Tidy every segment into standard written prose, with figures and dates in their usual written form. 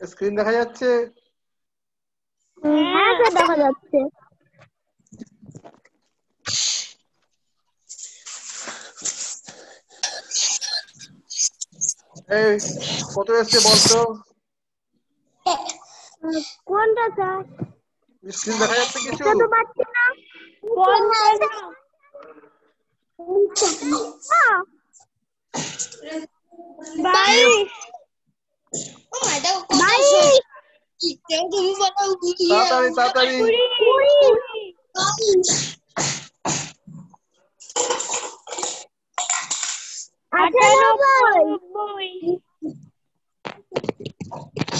Screen দেখা যাচ্ছে? হ্যাঁ স্যার দেখা যাচ্ছে। এই কত এসছে বলতো? কোনটা স্যার? স্ক্রিন দেখা যাচ্ছে কিছু? এটা তো পাচ্ছি না। কোনটা? বাইশ। তাড়াতাড়ি তাড়াতাড়ি।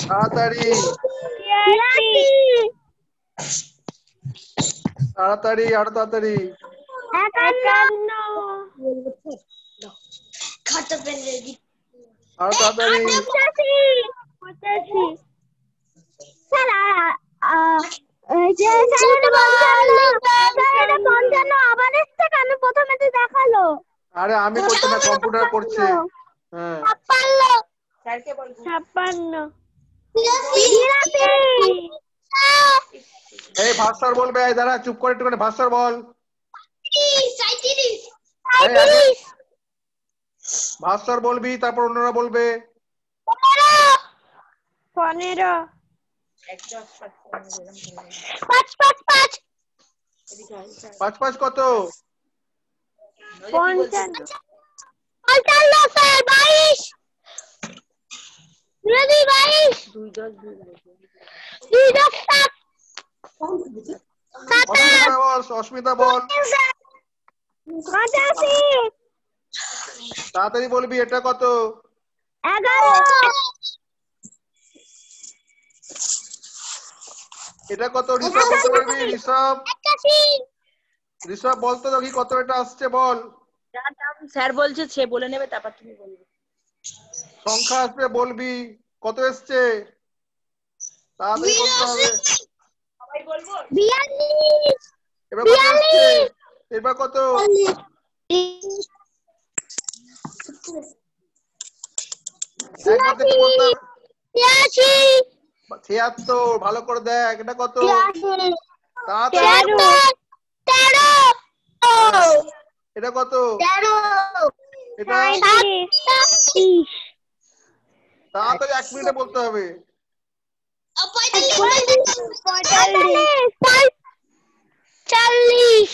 তাড়াতাড়ি তাড়াতাড়ি আরো তাড়াতাড়ি। 51। আরো তাড়াতাড়ি। 85। স্যার যে স্যার এটা 55 আবার এসছে কেন? প্রথমে তো দেখালো। আরে আমি করছি না, কম্পিউটার করছে। হ্যাঁ 56। এই ভাস্কর বলবে, এই দাঁড়া চুপ করে একটুখানি ভাস্কর বল। এই আগে ভাস্কর বলবি, তারপর অন্যরা বলবে। 15। 5 5 কত? 55। 22। অস্মিতা বল। 85। তাড়াতাড়ি বলবি, এটা কত? 11। এটা কত? ঋষভ বলতে পারবি? ঋষভ 81। ঋষভ বলতো দেখি কত এটা আসছে বল। স্যার বলছে সে বলে নেবে, তারপর তুমি বলবে। সংখ্যা আসবে বলবি কত এসছে, তাড়াতাড়ি বলতে হবে। সবাই বলবো। 42। এবার কত এসছে? এবার কত? একবার দেখে বলতে হবে। 76। ভালো করে দেখ, এটা কত? তাড়াতাড়ি। 13। এটা কত? 13। এটা 37। তাড়াতাড়ি 1 মিনিটে বলতে হবে। 45।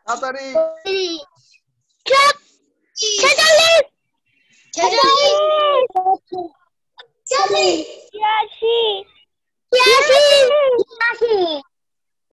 তাড়াতাড়ি। 46।